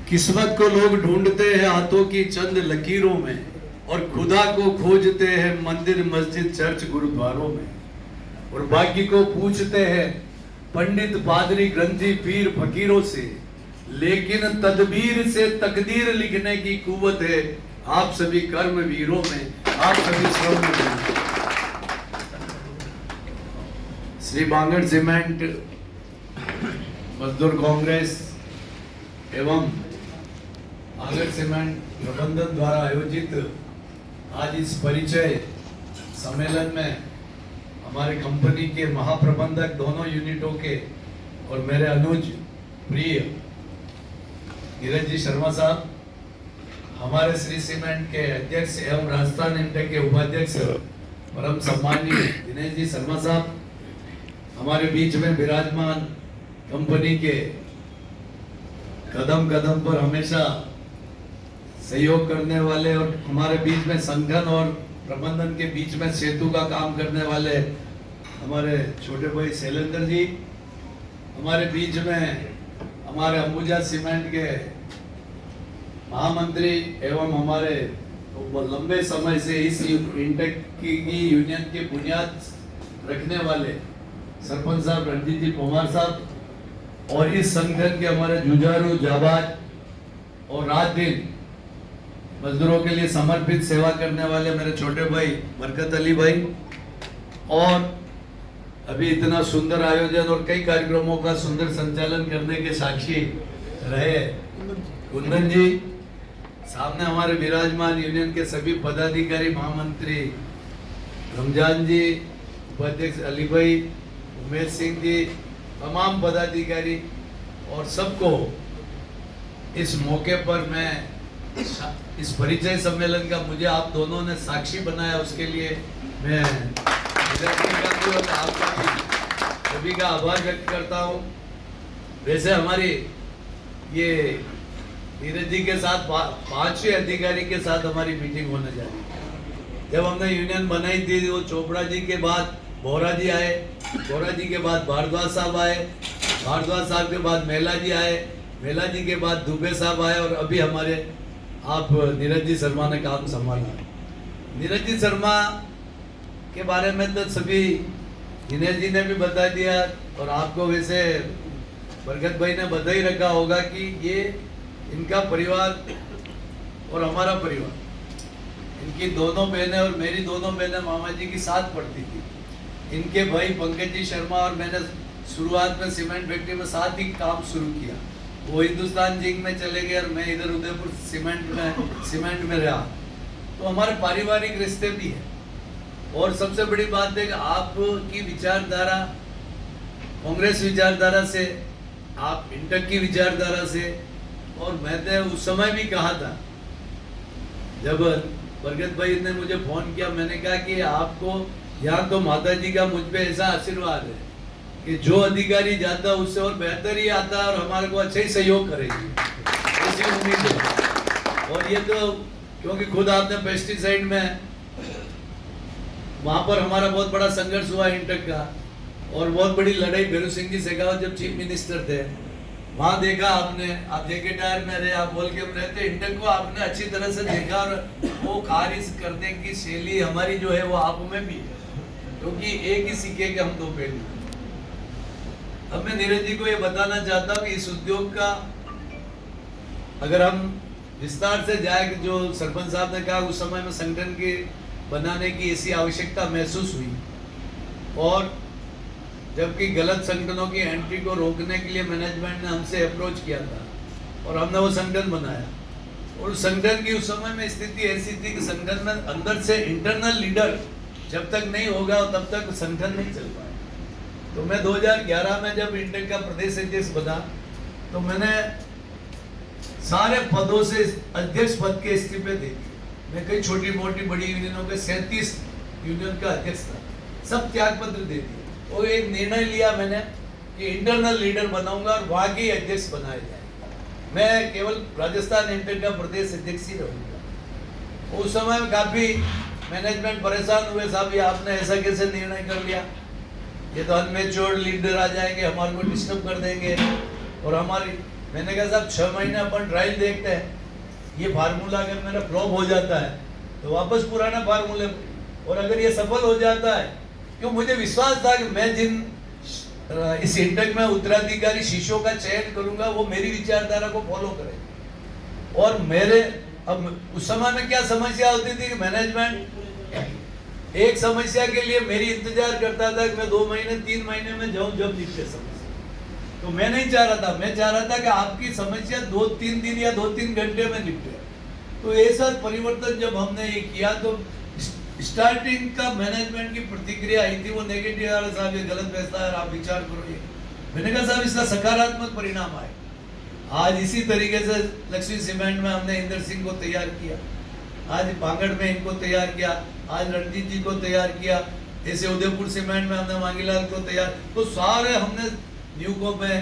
किस्मत को लोग ढूंढते हैं हाथों की चंद लकीरों में, और खुदा को खोजते हैं मंदिर मस्जिद चर्च गुरुद्वारों में, और बाकी को पूछते हैं पंडित पादरी ग्रंथी पीर फकीरों से, लेकिन तदबीर से तकदीर लिखने की कुव्वत है आप सभी कर्म वीरों में, आप सभी श्रम में। श्री बांगड़ सीमेंट मजदूर कांग्रेस एवं बांगड़ सीमेंट प्रबंधन द्वारा आयोजित आज इस परिचय सम्मेलन में हमारे कंपनी के महाप्रबंधक दोनों यूनिटों के और मेरे अनुज प्रिय नीरज जी शर्मा साहब, हमारे श्री सीमेंट के अध्यक्ष एवं राजस्थान इंटेक के उपाध्यक्ष परम सम्मानीय दिनेश जी शर्मा साहब, हमारे बीच में विराजमान कंपनी के कदम कदम पर हमेशा सहयोग करने वाले और हमारे बीच में संगठन और प्रबंधन के बीच में सेतु का काम करने वाले हमारे छोटे भाई शैलेंद्र जी, हमारे बीच में हमारे अंबुजा सीमेंट के महामंत्री एवं हमारे लंबे समय से इस इंटेक की यूनियन की बुनियाद रखने वाले सरपंच साहब रणजीत जी पोमार साहब, और इस संगठन के हमारे जुझारू जाबाज और रात दिन मजदूरों के लिए समर्पित सेवा करने वाले मेरे छोटे भाई बरकत अली भाई, और अभी इतना सुंदर आयोजन और कई कार्यक्रमों का सुंदर संचालन करने के साक्षी रहे कुंदन जी, सामने हमारे विराजमान यूनियन के सभी पदाधिकारी महामंत्री रमजान जी, उपाध्यक्ष अली भाई, उमेश सिंह जी, तमाम पदाधिकारी और सबको इस मौके पर मैं इस परिचय सम्मेलन का मुझे आप दोनों ने साक्षी बनाया, उसके लिए मैं आपका सभी का आभार व्यक्त करता हूँ। वैसे हमारी ये नीरज जी के साथ 5वें अधिकारी के साथ हमारी मीटिंग होने जा रही है। जब हमने यूनियन बनाई थी वो चोपड़ा जी के बाद बोरा जी आए, बोरा जी के बाद भारद्वाज साहब आए, भारद्वाज साहब के बाद मेला जी आए, मेला जी के बाद दुबे साहब आए, और अभी हमारे आप नीरज जी शर्मा ने काम संभाला। नीरज जी शर्मा के बारे में तो सभी दिनेश जी ने भी बता दिया, और आपको वैसे बरकत भाई ने बता ही रखा होगा कि ये इनका परिवार और हमारा परिवार, इनकी दोनों बहनें और मेरी दोनों बहनें मामा जी की साथ पढ़ती थी। इनके भाई पंकज जी शर्मा और मैंने शुरुआत में सीमेंट फैक्ट्री में साथ ही काम शुरू किया। वो हिंदुस्तान जिंक में चले गए और मैं इधर उदयपुर सीमेंट में रहा, तो हमारे पारिवारिक रिश्ते भी है। और सबसे बड़ी बात है कि आपकी विचारधारा कांग्रेस विचारधारा से, आप इंटेक की विचारधारा से, और मैंने उस समय भी कहा था जब बरगत भाई ने मुझे फोन किया, मैंने कहा कि आपको यहाँ तो माता जी का मुझ पे ऐसा आशीर्वाद है कि जो अधिकारी जाता है उससे और बेहतर ही आता है और हमारे को अच्छा ही सहयोग करेगी, ऐसी उम्मीद है। और ये तो क्योंकि खुद आपने पेस्टिसाइड में वहां पर हमारा बहुत बड़ा संघर्ष हुआ इंटेक का, और बहुत बड़ी लड़ाई भैरू सिंह जी शेखावत जब चीफ मिनिस्टर थे वहां देखा आपने, आप जेके टायर में रहे, आप बोल के रहते, इंटेक को आपने अच्छी तरह से देखा, और वो खारिज करने की शैली हमारी जो है वो आप में भी है, क्योंकि एक ही सिक्के के हम दो पहलू। अब मैं नीरज जी को ये बताना चाहता हूँ कि इस उद्योग का अगर हम विस्तार से जाए, जो सरपंच साहब ने कहा उस समय में संगठन के बनाने की ऐसी आवश्यकता महसूस हुई, और जबकि गलत संगठनों की एंट्री को रोकने के लिए मैनेजमेंट ने हमसे अप्रोच किया था और हमने वो संगठन बनाया। और संगठन की उस समय में स्थिति ऐसी थी कि संगठन में अंदर से इंटरनल लीडर जब तक नहीं होगा तब तक संगठन नहीं चल पाए। तो मैं 2011 में जब इंटेक का प्रदेश अध्यक्ष बना, तो मैंने सारे पदों से अध्यक्ष पद के इस्तीफे दे दिए। मैं कई छोटी मोटी बड़ी यूनियनों के 37 यूनियन का अध्यक्ष था, सब त्याग पत्र दे दिए, और एक निर्णय लिया मैंने कि इंटरनल लीडर बनाऊंगा और वहां के अध्यक्ष बनाया जाए, मैं केवल राजस्थान इंटेक का प्रदेश अध्यक्ष ही रहूंगा। उस समय काफी मैनेजमेंट परेशान हुए, साहब ये आपने ऐसा कैसे निर्णय कर लिया, ये तो अनमेच्योर्ड लीडर आ जाएंगे, हमारे को डिस्टर्ब कर देंगे। और हमारी, मैंने कहा साहब 6 महीने अपन ट्रायल देखते हैं, ये फार्मूला अगर मेरा फ्लॉप हो जाता है तो वापस पुराना फार्मूले, और अगर ये सफल हो जाता है, क्यों मुझे विश्वास था कि मैं जिन इस इंटेक में उत्तराधिकारी शिष्यों का चयन करूंगा वो मेरी विचारधारा को फॉलो करें। और मेरे अब उस समय में क्या समस्या होती थी कि मैनेजमेंट एक समस्या के लिए मेरी इंतजार करता था कि मैं 2 महीने 3 महीने में जाऊं जब निपटे समस्या। तो मैं नहीं चाह रहा था, मैं चाह रहा था कि आपकी समस्या 2-3 दिन या 2-3 घंटे में निपटे। तो ऐसा परिवर्तन जब हमने ये किया तो स्टार्टिंग का मैनेजमेंट की प्रतिक्रिया आई थी वो नेगेटिव, वाला साहब ये गलत फैसला है, आप विचार करो। ये मैंने कहा साहब इसका सकारात्मक परिणाम आए। आज इसी तरीके से लक्ष्मी सीमेंट में हमने इंदर सिंह को तैयार किया, आज पांगड़ में इनको तैयार किया, आज रणजीत जी को तैयार किया, ऐसे उदयपुर सीमेंट में हमने मांगीलाल को तैयार, तो सारे हमने न्यूको में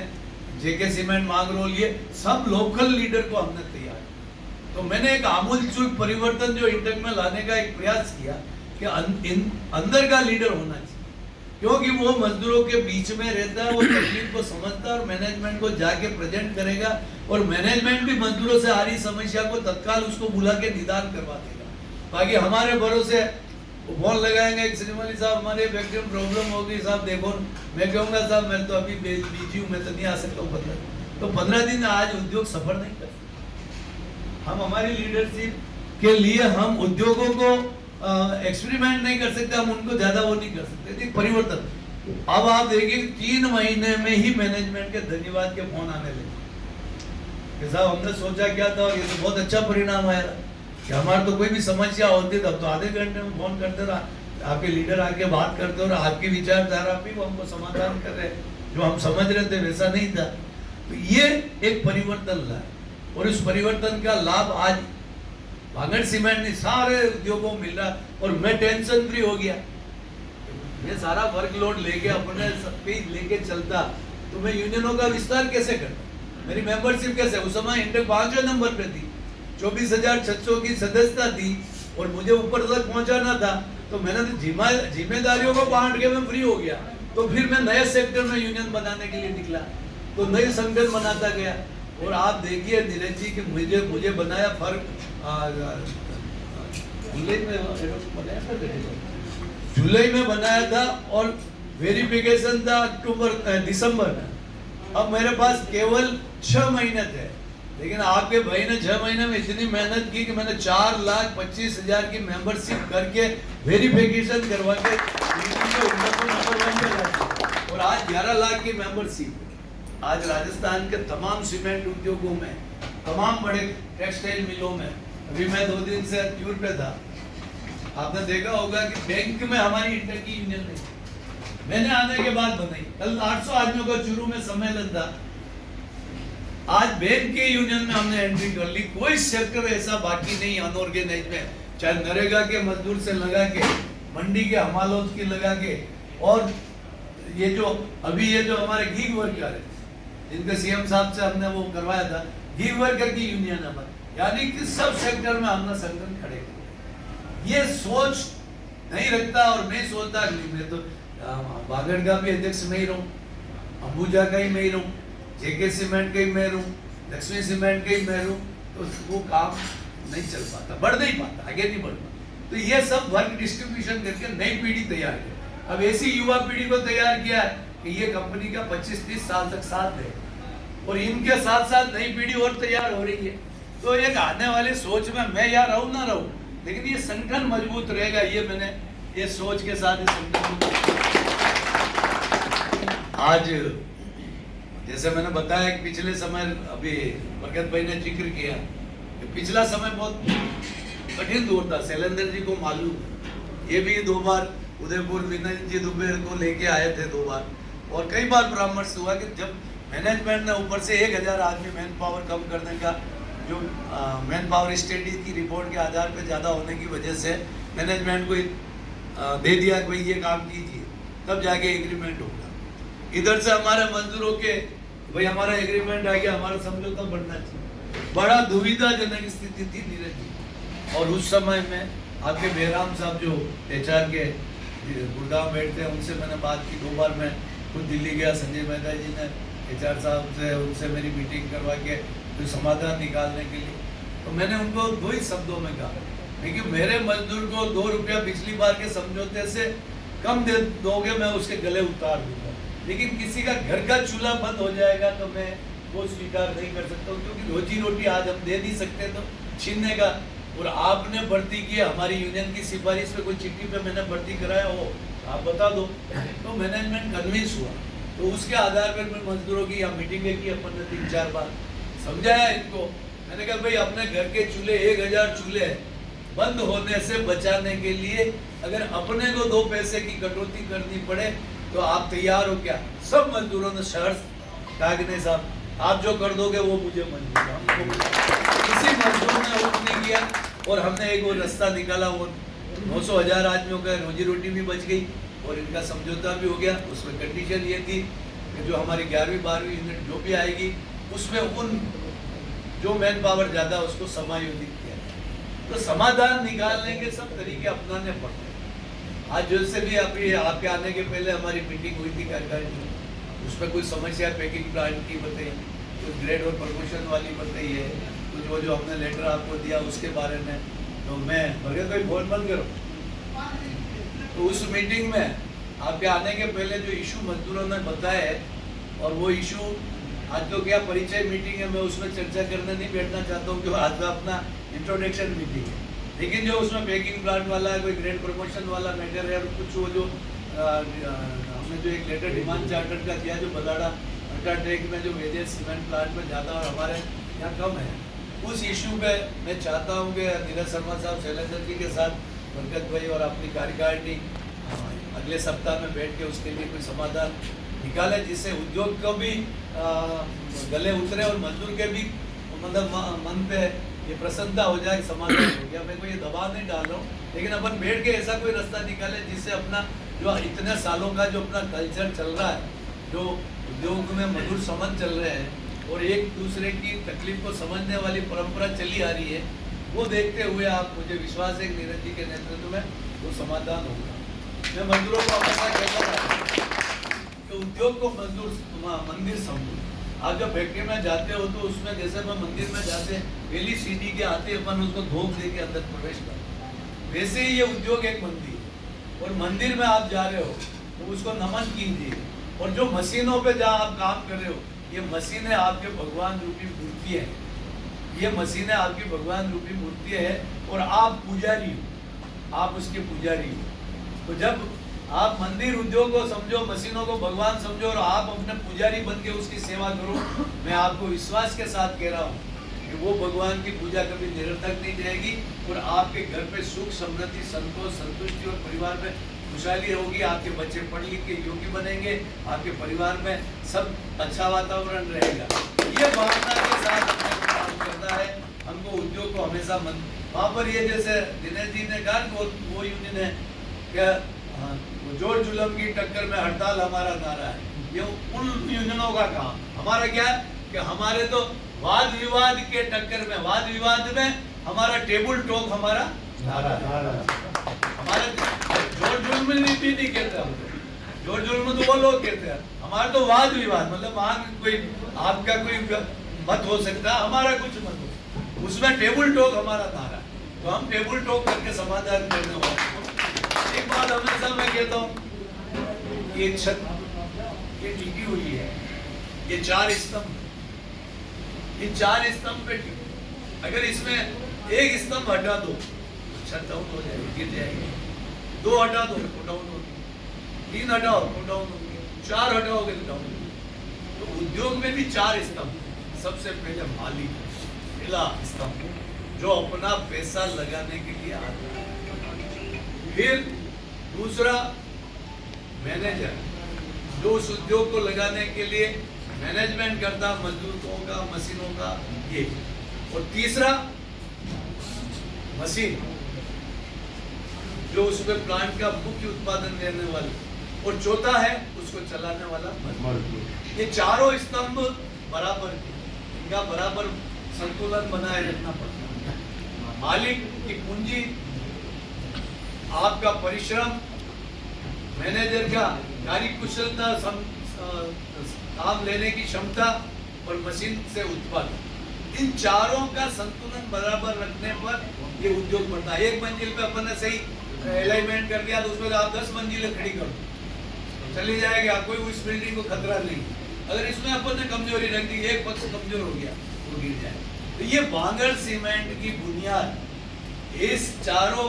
जेके सीमेंट मांगरोल, ये सब लोकल लीडर को हमने तैयार। तो मैंने एक आमूलचूल परिवर्तन जो इंटेक में लाने का एक प्रयास किया कि अंदर का लीडर होना चाहिए, क्योंकि वो मजदूरों के बीच में रहता है, वो तकलीफ को समझता है और मैनेजमेंट को जाके प्रेजेंट करेगा, और मैनेजमेंट भी मजदूरों से आ रही समस्या को तत्काल उसको बुला के निदान करवा देगा। बाकी हमारे भरोसे फोन लगाएंगे कि श्रीमली साहब हमारे फैक्ट्री में प्रॉब्लम होगी, साहब देखो, मैं कहूँगा साहब मैं तो अभी बिजी हूँ, मैं तो नहीं आ सकता हूँ 15 दिन। तो 15 दिन आज उद्योग सफर नहीं कर सकते। हम हमारी लीडरशिप के लिए हम उद्योगों को एक्सपेरिमेंट नहीं कर सकते, हम उनको ज्यादा वो नहीं कर सकते। परिवर्तन अब आप देखिए 3 महीने में ही मैनेजमेंट के धन्यवाद के फोन आने लगे कि साहब हमने सोचा क्या था, ये तो बहुत अच्छा परिणाम आया कि हमारे तो कोई भी समस्या होती तब तो आधे घंटे में फोन करते रहा, आपके लीडर आके बात करते और आपकी विचारधारा भी वो हमको समाधान कर रहे, जो हम समझ रहे थे वैसा नहीं था। तो ये एक परिवर्तन लाया, और उस परिवर्तन का लाभ आज भांगड़ सीमेंट ने सारे उद्योगों को मिल रहा, और मैं टेंशन फ्री हो गया। मैं सारा वर्कलोड लेके अपने स्पीच लेके चलता तो मैं यूनियनों का विस्तार कैसे करता, मेरी मेंबरशिप कैसे, उस समय इंटेक 5वें नंबर पे थी, 24,600 की सदस्यता थी और मुझे ऊपर तक पहुंचाना था। तो मैंने तो जिम्मेदारियों को बांट के मैं फ्री हो गया। तो फिर मैं नए सेक्टर में यूनियन बनाने के लिए निकला, तो नए संगठन बनाता गया। और आप देखिए नीरज जी कि मुझे बनाया फर्क जुलाई में बनाया था और वेरिफिकेशन था दिसंबर में। अब मेरे पास केवल 6 महीने थे, लेकिन आपके भाई ने 6 महीने में इतनी मेहनत की कि मैंने 4,25,000 की मेंबरशिप करके वेरिफिकेशन करवा के नंबर 1 पे, और आज 11 लाख की मेंबरशिप। आज राजस्थान के तमाम सीमेंट उद्योगों में, तमाम बड़े टेक्सटाइल मिलों में, अभी मैं 2 दिन से टूर पे था, आपने देखा होगा कि बैंक में हमारी इंटर की यूनियन नहीं, मैंने आने के बाद बनाई। कल 800 आदमियों का चूरू में सम्मेलन था, आज बैंक के यूनियन में हमने एंट्री कर ली। कोई सेक्टर ऐसा बाकी नहीं अनऑर्गेनाइज में, चाहे नरेगा के मजदूर से लगा के, मंडी के हमालों की लगा के, और ये जो अभी ये जो हमारे गीग वर्कर है जिनके सीएम साहब से हमने वो करवाया था, गीग वर्कर की यूनियन है, यानी कि सब सेक्टर में हमने संगठन खड़े किए। ये सोच नहीं रखता और नहीं सोचता कि मैं तो बागड़ का भी अध्यक्ष में ही रहूं, अंबुजा का ही मैं ही रहूं, जेके सीमेंट का ही मैं रहूं, लक्ष्मी सीमेंट का ही मैं रहूं, तो वो काम नहीं चल पाता, बढ़ नहीं पाता, आगे नहीं बढ़ पाता। तो ये सब वर्क डिस्ट्रीब्यूशन करके नई पीढ़ी तैयार है। अब ऐसी युवा पीढ़ी को तैयार किया है कि ये कंपनी का 25-30 साल तक साथ दे, और इनके साथ साथ नई पीढ़ी और तैयार हो रही है। तो एक आने वाली सोच में मैं यहाँ रहूं ना रहूं, लेकिन ये संगठन मजबूत रहेगा, ये मैंने ये सोच के साथ इस संगठन आज, जैसे मैंने बताया कि पिछले समय, अभी भगत भाई ने जिक्र किया कि पिछला समय बहुत कठिन दौर था, शैलेंद्र जी को मालूम, ये भी 2 बार उदयपुर विनय जी दुबे को लेके आए थे 2 बार, और कई बार परामर्श हुआ कि जब मैनेजमेंट ने ऊपर से 1000 आदमी मैन पावर कम करने का, जो मैन पावर स्टडी की रिपोर्ट के आधार पर ज़्यादा होने की वजह से मैनेजमेंट को दे दिया कि भाई ये काम कीजिए, तब जाके एग्रीमेंट होगा। इधर से हमारे मजदूरों के भाई हमारा एग्रीमेंट आ गया, हमारा समझौता बढ़ना चाहिए। बड़ा दुविधाजनक स्थिति थी नीरज जी, और उस समय में आपके बेराम साहब जो HR के गुड़गांव बैठते हैं, उनसे मैंने बात की 2 बार। मैं खुद दिल्ली गया, संजय मेहता जी ने HR साहब से उनसे मेरी मीटिंग करवा के जो समाधान निकालने के लिए, तो मैंने उनको 2 ही शब्दों में कहा, लेकिन मेरे मजदूर को 2 रुपया पिछली बार के समझौते से कम दे दोगे, मैं उसके गले उतार दूंगा, लेकिन किसी का घर का चूल्हा बंद हो जाएगा तो मैं वो स्वीकार नहीं कर सकता हूँ, क्योंकि रोजी रोटी आज हम दे नहीं सकते तो छीनने का। और आपने भर्ती की, हमारी यूनियन की सिफारिश पे कोई चिट्ठी पे मैंने भर्ती कराया हो, आप बता दो, तो मैनेजमेंट कन्विंस हुआ, तो उसके आधार पर मैं मजदूरों की यहाँ मीटिंगें की, अपन ने 3-4 बार समझाया इनको। मैंने कहा भाई अपने घर के चूल्हे 1000 चूल्हे बंद होने से बचाने के लिए अगर अपने को 2 पैसे की कटौती करनी पड़े तो आप तैयार हो क्या? सब मजदूरों ने शर्त कागने साहब आप जो कर दोगे वो मुझे मंजूर है। किसी मजदूर ने वो नहीं किया और हमने एक वो रास्ता निकाला, वो 900,000 आदमियों का रोजी रोटी भी बच गई और इनका समझौता भी हो गया। उसमें कंडीशन ये थी कि जो हमारी 11वीं-12वीं यूनिट जो भी आएगी उसमें उन जो मैन पावर ज़्यादा उसको समायोजित किया। तो समाधान निकालने के सब तरीके अपनाने पड़ते हैं। आज जैसे भी अभी आपके आने के पहले हमारी मीटिंग हुई थी कार्यकारिणी में, उसमें कुछ समस्या पैकिंग प्लांट की बताई, कुछ ग्रेड और प्रमोशन वाली बताई है, कुछ वो जो हमने लेटर आपको दिया उसके बारे में। तो मैं भगत भाई फोन बंद करो। तो उस मीटिंग में आपके आने के पहले जो इशू मजदूरों ने बताया है, और वो इशू आज तो क्या परिचय मीटिंग है, मैं उसमें चर्चा करने नहीं बैठना चाहता हूँ, क्योंकि आज तो अपना इंट्रोडक्शन मीटिंग है। लेकिन जो उसमें पैकिंग प्लांट वाला कोई ग्रेड प्रमोशन वाला मैटर है, और कुछ वो जो हमने जो एक लेटर डिमांड चार्टर का दिया, जो बदाड़ा अल्ट्राटेक में जो वेजेस सीमेंट प्लांट में ज़्यादा और हमारे यहाँ कम है, उस इशू पे मैं चाहता हूँ कि नीरज शर्मा साहब शैलेंद्र जी के साथ बरकत भाई और अपनी कार्यकारिणी अगले सप्ताह में बैठ के उसके लिए कोई समाधान निकाले, जिससे उद्योग को भी गले उतरे और मजदूर के भी मतलब मन पे ये प्रसन्नता हो जाए, समाधान हो गया। मैं कोई ये दबाव नहीं डाल रहा हूँ, लेकिन अपन बैठ के ऐसा कोई रास्ता निकाले जिससे अपना जो इतने सालों का जो अपना कल्चर चल रहा है, जो उद्योग में मधुर संबंध चल रहे हैं और एक दूसरे की तकलीफ को समझने वाली परंपरा चली आ रही है, वो देखते हुए आप मुझे विश्वास है नीरज जी के नेतृत्व में वो समाधान होगा। मैं मजदूरों को हमेशा कहता था कि उद्योग को मजदूर मंदिर समझो। आप जब फैक्ट्री में जाते हो तो उसमें जैसे मैं मंदिर में जाते पहली सीढ़ी के आते अपन उसको धोख दे के अंदर प्रवेश करते, वैसे ही ये उद्योग एक मंदिर है। और मंदिर में आप जा रहे हो तो उसको नमन कीजिए, और जो मशीनों पे जहाँ आप काम कर रहे हो, ये मशीनें आपके भगवान रूपी मूर्ति है, ये मशीनें आपकी भगवान रूपी मूर्ति है, और आप पुजारी हो, आप उसके पुजारी हो। तो जब आप मंदिर उद्योग को समझो, मशीनों को भगवान समझो, और आप अपने पुजारी बन के उसकी सेवा करो, मैं आपको विश्वास के साथ कह रहा हूँ कि वो भगवान की पूजा कभी निरर्थक नहीं जाएगी, और आपके घर पे सुख समृद्धि संतोष संतुष्टि और परिवार में खुशहाली होगी। आपके बच्चे पढ़ लिख के योग्य बनेंगे, आपके परिवार में सब अच्छा वातावरण रहेगा। ये भावना के साथ हमें काम करना है। हमको उद्योग को हमेशा मन वहाँ पर ये जैसे दिनेश जी ने कहा वो यूनियन है क्या, जोर जुलम की टक्कर में हड़ताल हमारा नारा है। ये उन यूनियनों का काम, हमारा क्या है कि हमारे तो वाद विवाद के टक्कर में, वाद विवाद में हमारा टेबल टॉक हमारा नारा है। हमारे जोर जुल्म भी नहीं कहते हम, जोर जुल्म तो वो लोग कहते हैं, हमारा तो वाद विवाद मतलब वहाँ कोई आपका कोई मत हो सकता है, हमारा कुछ मत हो सकता, उसमें टेबल टॉक हमारा नारा है। तो हम टेबल टॉक करके समाधान करने वाले। एक बात हमेशा मैं कहता हूँ, ये छत ये टिकी हुई है, ये 4 स्तंभ, ये 4 स्तंभ पे टिकी, अगर इसमें एक स्तंभ हटा दो छत डाउन हो जाएगी, गिर जाएगी। 2 हटा दो तो डाउन होगी, 3 हटाओ तो डाउन होगी, 4 हटाओगे तो डाउन होगी। तो उद्योग में भी 4 स्तंभ। सबसे पहले मालिक, पहला स्तंभ जो अपना पैसा लगाने के लिए आता है, फिर दूसरा मैनेजर जो उस उद्योग को लगाने के लिए मैनेजमेंट करता, मजदूरों का मशीनों का ये, और तीसरा मशीन जो उसमें प्लांट का मुख्य उत्पादन देने वाले, और चौथा है उसको चलाने वाला मजदूर। ये चारों स्तंभ बराबर, इनका बराबर संतुलन बनाए रखना पड़ता है। मालिक की पूंजी, आपका परिश्रम, मैनेजर का कार्यकुशलता, काम लेने की क्षमता और मशीन से उत्पादन, इन चारों का संतुलन बराबर रखने पर ये उद्योग बढ़ता है। एक मंजिल पे अपन ने सही अलाइनमेंट कर दिया तो उसमें आप 10 मंजिलें खड़ी कर दो, चली जाएगा, कोई उस बिल्डिंग को खतरा नहीं। अगर इसमें अपन ने कमजोरी रख दी, एक पक्ष कमजोर हो गया तो गिर जाए। तो ये बांगड़ सीमेंट की बुनियाद इस चारों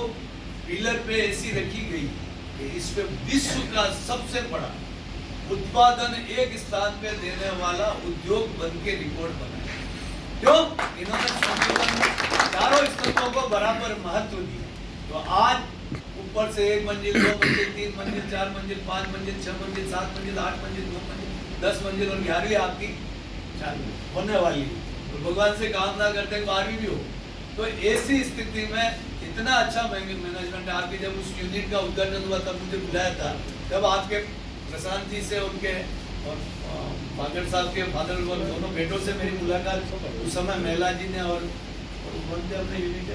पिलर पे ऐसी रखी गई कि इस पे विश्व का सबसे बड़ा उत्पादन एक स्थान पे देने वाला उद्योग बन के रिकॉर्ड बना। क्यों? इन्होंने संतुलन, चारों स्तंभों को बराबर महत्व दिया। तो आज ऊपर से 1 मंजिल, 2 मंजिल, 3 मंजिल, 4 मंजिल, 5 मंजिल, 6 मंजिल, 7 मंजिल, 8 मंजिल, 9 मंजिल, 10 मंजिल और 11वीं आपकी होने वाली है। तो भगवान से कामना करते हैं 12वीं भी हो। तो ऐसी स्थिति में इतना अच्छा मैनेजमेंट है। आपके जब उस यूनिट का उद्घाटन हुआ तब मुझे बुलाया था, तब आपके प्रशांत जी से, उनके और बागड़ साहब के फादर दोनों बेटों से मेरी मुलाकात उस समय महिला जी ने और अपने यूनिट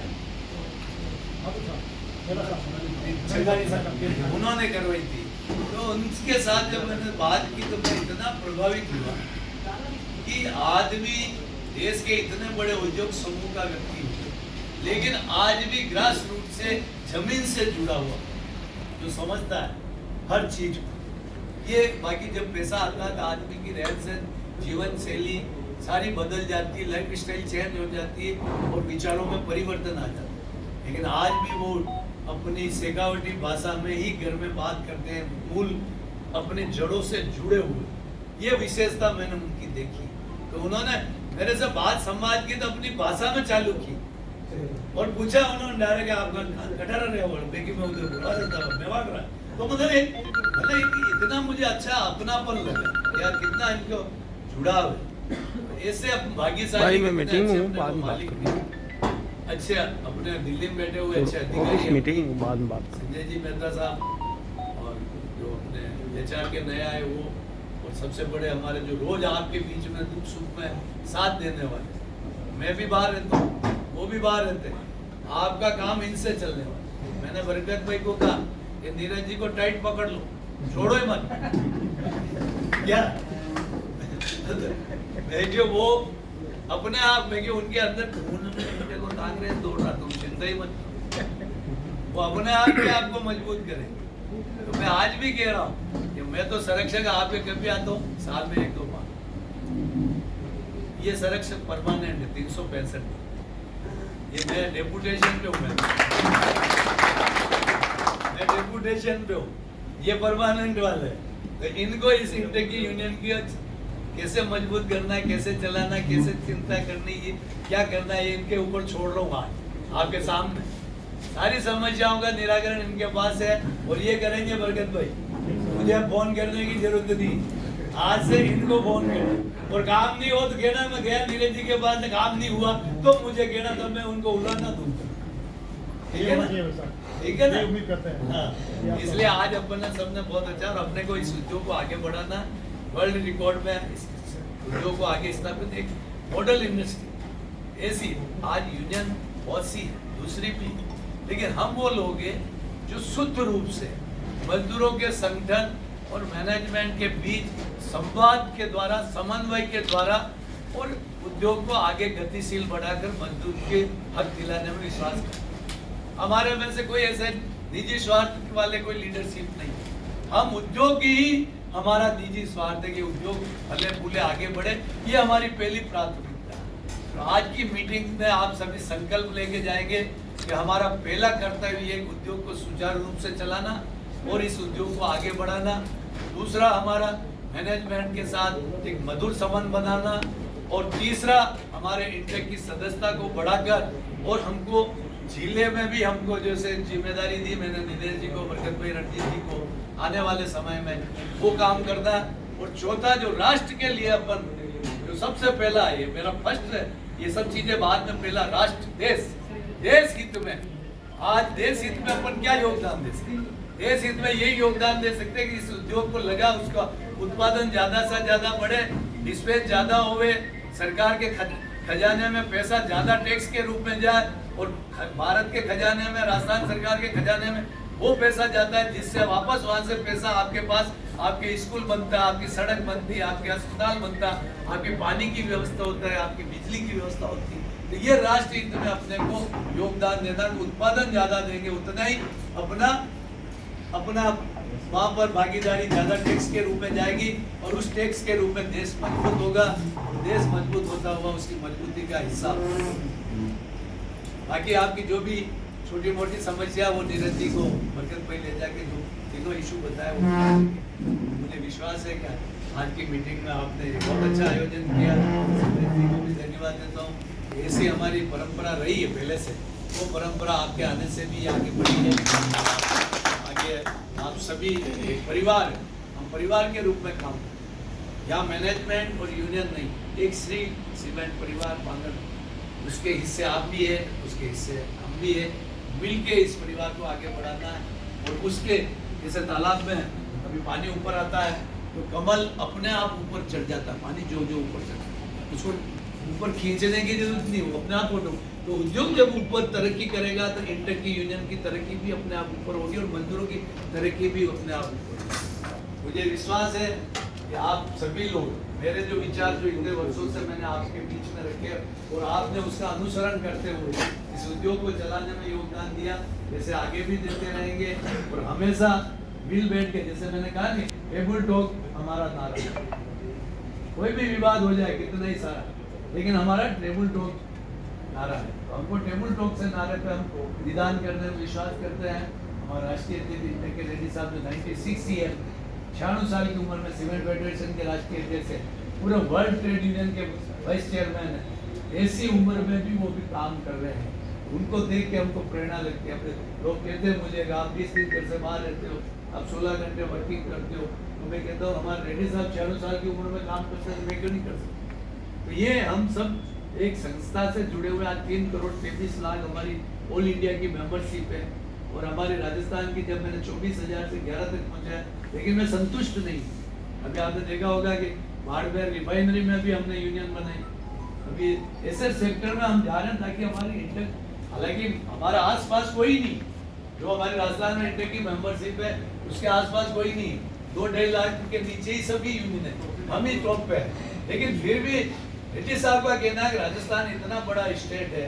उन्होंने करवाई थी। तो उनके साथ जब मैंने बात की तो मैं इतना प्रभावित हुआ कि आदमी देश के इतने बड़े उद्योग समूह का व्यक्ति हो, लेकिन आज भी ग्रास रूट से, जमीन से जुड़ा हुआ, जो समझता है हर चीज को। ये बाकी जब पैसा आता है तो आदमी की रहन सहन, जीवन शैली सारी बदल जाती है, लाइफ स्टाइल चेंज हो जाती है और विचारों में परिवर्तन आ जाता है। लेकिन आज भी वो अपनी शेखावटी भाषा में ही घर में बात करते हैं, मूल अपने जड़ों से जुड़े हुए। ये विशेषता मैंने उनकी देखी। तो उन्होंने मेरे से बात संवाद की तो अपनी भाषा में चालू की और पूछा उन्होंने डायरेक्ट, आपका कटारा रहे मैं उधर मेवाड़ रहा। तो मतलब इतना मुझे अच्छा अपनापन लगा यार, कितना इनको जुड़ाव है। ऐसे भाग्यशाली में मीटिंग हूं, बाद में बात करूंगा। अच्छे अपने दिल्ली में बैठे हुए अच्छे अधिकारी, मीटिंग बाद में बात, संजय जी मेहता साहब और जो अपने एचआर के नए आए वो, और सबसे बड़े हमारे जो रोज आपके बीच में दुख सुख में साथ देने वाले। मैं भी बाहर रहता हूँ, वो भी बाहर रहते हैं, आपका काम इनसे चलने वाला। मैंने बरकत भाई को कहा कि नीरज जी को टाइट पकड़ लो, छोड़ो ही मत। क्या मैं जो वो अपने आप में कि उनके अंदर खून में को कांग्रेस दौड़ रहा, तुम चिंता ही मत, वो अपने आप ही आपको मजबूत करेंगे। तो मैं आज भी कह रहा हूँ कि मैं तो संरक्षक आपके कभी आता हूँ साल में 1-2 बार। ये संरक्षक परमानेंट है 365। ये मैं डेपुटेशन पे हूँ, मैं डेपुटेशन पे हूँ, ये परमानेंट वाले है। तो इनको इस इंटकी यूनियन की कैसे मजबूत करना है, कैसे चलाना है, कैसे चिंता करनी है, क्या करना है, इनके ऊपर छोड़ रहा हूँ आज आपके सामने। सारी समस्याओं का निराकरण इनके पास है और ये करेंगे बरकत भाई। मुझे फोन करने की जरूरत नहीं, आज से इनको फोन करें और काम नहीं हो तो कहना मैं गया नीरज जी के पास, काम नहीं हुआ तो मुझे कहना, तो मैं उनको उड़ाना दूंगा। ठीक है ना, ठीक है ना, उम्मीद करते हैं। हाँ, इसलिए आज अपन ने सबने बहुत अच्छा, और अपने को इस उद्योग को आगे बढ़ाना, वर्ल्ड रिकॉर्ड में इस उद्योग को आगे स्थापित, एक मॉडल इंडस्ट्री ऐसी आज यूनियन बहुत सी है, दूसरी भी, लेकिन हम वो लोग हैं जो शुद्ध रूप से मजदूरों के संगठन और मैनेजमेंट के बीच संवाद के द्वारा, समन्वय के द्वारा और उद्योग को आगे गतिशील बढ़ाकर मजदूर के हक दिलाने में विश्वास करते हैं। हमारे में से कोई ऐसे निजी स्वार्थ वाले कोई लीडरशिप नहीं, हम उद्योग ही हमारा निजी स्वार्थ है कि उद्योग भले फूले आगे बढ़े, ये हमारी पहली प्राथमिकता है। तो आज की मीटिंग में आप सभी संकल्प लेके जाएंगे कि हमारा पहला कर्तव्य ये उद्योग को सुचारू रूप से चलाना और इस उद्योग को आगे बढ़ाना। दूसरा, हमारा मैनेजमेंट के साथ एक मधुर संबंध बनाना, और तीसरा, हमारे इंटेक की सदस्यता को बढ़ाकर, और हमको जिले में भी हमको जैसे जिम्मेदारी दी मैंने नीरज जी को, बरकत भाई, रणजीत जी को, आने वाले समय में वो काम करना। और चौथा, जो राष्ट्र के लिए अपन जो सबसे पहला है, ये मेरा फर्स्ट है, ये सब चीजें बाद में, पहला राष्ट्र, देश हित में। आज देश हित में अपन क्या योगदान दे सकते? देश हित में यही योगदान दे सकते कि इस उद्योग को लगा, उसका उत्पादन ज्यादा से ज्यादा बढ़े, डिस्पैच ज्यादा होवे, सरकार के खजाने में पैसा ज्यादा टैक्स के रूप में जाए, और भारत के खजाने में, राजस्थान सरकार के खजाने में वो पैसा जाता है जिससे वापस वहां से पैसा आपके पास, आपके स्कूल बनता है, आपकी सड़क बनती है, आपके अस्पताल बनता है, आपकी पानी की व्यवस्था होता है, आपकी बिजली की व्यवस्था होती है। तो ये राष्ट्र हित में अपने को योगदान देना, उत्पादन ज्यादा देंगे उतना ही अपना वहां पर भागीदारी ज्यादा टैक्स के रूप में जाएगी और उस टैक्स के रूप में देश मजबूत होगा। देश मजबूत होता हुआ उसकी मजबूती का हिस्सा। बाकी आपकी जो भी छोटी मोटी समस्या वो नीरज जी को बरकत पे ले जाके जो तीनों इशू बताए वो मुझे विश्वास है कि आज की मीटिंग में आपने बहुत अच्छा आयोजन किया। नीरज जी को भी धन्यवाद देता हूँ। ऐसी हमारी परंपरा रही है पहले से, वो परंपरा आपके आने से भी आगे बढ़ी है। आगे आप सभी एक परिवार है, हम परिवार के रूप में काम करते हैं। यहाँ मैनेजमेंट और यूनियन नहीं, एक श्री सीमेंट परिवार पांगल, उसके हिस्से आप भी है, उसके हिस्से हम भी है, मिलके इस परिवार को आगे बढ़ाना है। और उसके जैसे तालाब में अभी पानी ऊपर आता है तो कमल अपने आप ऊपर चढ़ जाता है, पानी जो ऊपर चढ़ता है उसको ऊपर खींचने की जरूरत नहीं, वो अपने आप उठो। तो उद्योग जब ऊपर तरक्की करेगा तो इंटर की यूनियन की तरक्की भी अपने आप ऊपर होगी और मजदूरों की तरक्की भी अपने आप ऊपर होगी। मुझे विश्वास है कि आप सभी लोग, मेरे जो विचार जो इतने वर्षों से मैंने आपके बीच में रखे और आपने उसका अनुसरण करते हुए इस उद्योग को चलाने में योगदान दिया, जैसे आगे भी देते रहेंगे। और हमेशा मिल बैठ के, जैसे मैंने कहा नहीं, टेबल टॉक हमारा नारा है। कोई भी विवाद हो जाए कितना ही सारा, लेकिन हमारा टेबल टॉक नारा है। तो हमको टेबल टॉक से नारे पे हम निदान करने में विश्वास करते हैं। हमारे राष्ट्रीय अध्यक्ष के रेड्डी साहब जो 96 ईयर 96 साल की उम्र में सीमेंट फेडरेशन के राष्ट्रीय अध्यक्ष है, पूरे वर्ल्ड ट्रेड यूनियन के वाइस चेयरमैन है, ऐसी उम्र में भी वो भी काम कर रहे हैं। उनको देख के हमको प्रेरणा लगती है। अपने लोग कहते हैं मुझे कि आप 20 दिन घर से बाहर रहते हो, आप 16 घंटे वर्किंग करते हो, तो मैं कहता हूँ हमारे रेड्डी साहब 96 साल की उम्र में काम करते हैं, तो मैं क्यों नहीं कर सकता। तो ये हम सब एक संस्था से जुड़े हुए, आज 3 करोड़ 33 लाख हमारी ऑल इंडिया की मेंबरशिप है। और हमारे राजस्थान की जब मैंने 24,000 से 11 तक पहुंचाया, लेकिन मैं संतुष्ट नहीं। अभी आपने देखा होगा कि बाड़मेर रिफाइनरी में भी हमने यूनियन बनाई। अभी ऐसे सेक्टर में हम जा रहे हैं ताकि हमारी इंटर, हालांकि हमारा आसपास कोई नहीं, जो हमारे राजस्थान में इंटर की मेंबरशिप है उसके आसपास कोई नहीं, 2-2.5 लाख के नीचे ही सभी यूनियन है, हम ही टॉप पे है। लेकिन फिर भी रेड्डी साहब का कहना है कि राजस्थान इतना बड़ा स्टेट है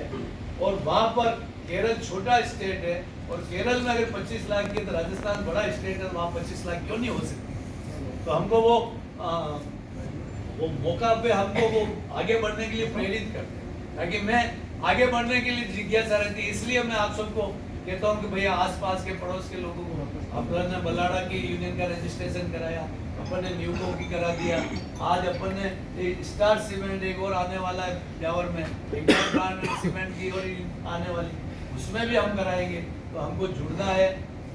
और वहां पर केरल छोटा स्टेट है, और केरल में अगर 25 लाख की, तो राजस्थान बड़ा स्टेट है, वहाँ 25 लाख क्यों नहीं हो सकती। तो हमको वो मौका पे हमको वो आगे बढ़ने के लिए प्रेरित करते हैं, ताकि मैं आगे बढ़ने के लिए जिज्ञासा रहती है। इसलिए मैं आप सबको कहता हूँ कि भैया आसपास के पड़ोस के लोगों को, अपन ने बलाड़ा की यूनियन का रजिस्ट्रेशन कराया, अपन ने न्यूको की करा दिया, आज अपन ने स्टार सीमेंट एक और आने वाला है ब्यावर में, एक प्लांट सीमेंट की और आने वाली, उसमें भी हम कराएंगे। तो हमको जुड़ना है,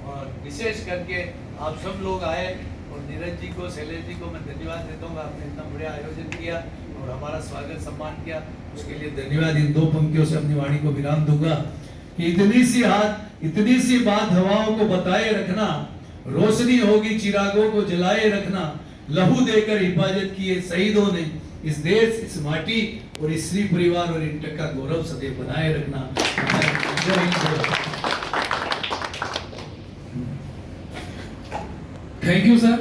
और विशेष करके आप सब लोग आए, और नीरज जी को, शैलेश जी को मैं धन्यवाद देता हूँ, आपने इतना बढ़िया आयोजन किया और हमारा स्वागत सम्मान किया, उसके लिए धन्यवाद। इन 2 पंक्तियों से अपनी वाणी को विराम दूंगा कि इतनी सी बात हवाओं को बताए रखना, रोशनी होगी चिरागों को जलाए रखना, लहू देकर हिफाजत किए शहीदों ने इस देश, इस माटी और इस श्री परिवार और इंटर का गौरव सदैव बनाए रखना। Thank you sir.